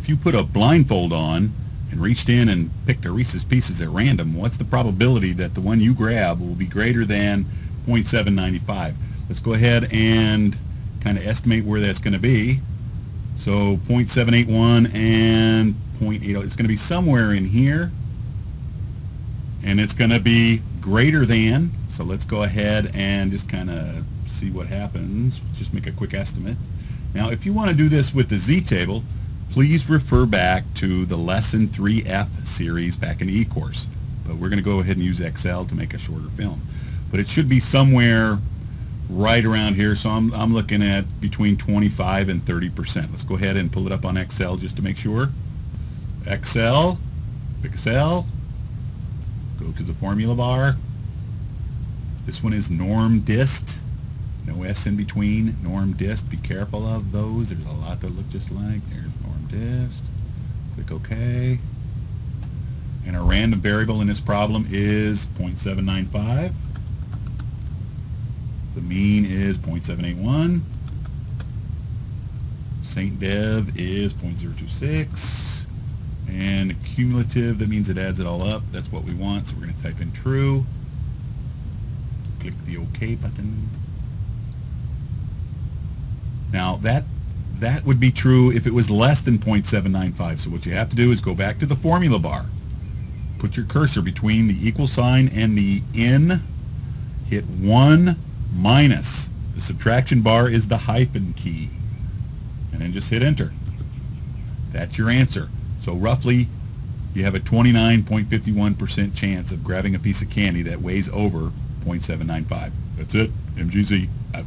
if you put a blindfold on and reached in and picked a Reese's Pieces at random, what's the probability that the one you grab will be greater than 0.795? Let's go ahead and kind of estimate where that's going to be. So 0.781 and 0.80. It's going to be somewhere in here, and it's going to be greater than. So let's go ahead and just kind of see what happens. Just make a quick estimate. Now, if you want to do this with the Z-table, please refer back to the Lesson 3F series back in the E-course. But we're going to go ahead and use Excel to make a shorter film. But it should be somewhere right around here. So I'm looking at between 25 and 30%. Let's go ahead and pull it up on Excel just to make sure. Excel, pick a cell, go to the formula bar. This one is norm dist. No S in between. Norm dist. Be careful of those. There's a lot that look just like. There's norm dist. Click OK. And our random variable in this problem is 0.795. The mean is 0.781. St. Dev is 0.026. And the cumulative, that means it adds it all up. That's what we want. So we're going to type in true. Click the OK button. Now that would be true if it was less than 0.795. So what you have to do is go back to the formula bar. Put your cursor between the equal sign and the in. Hit 1 minus. The subtraction bar is the hyphen key. And then just hit enter. That's your answer. So roughly you have a 29.51% chance of grabbing a piece of candy that weighs over 0.795. That's it. MGZ out.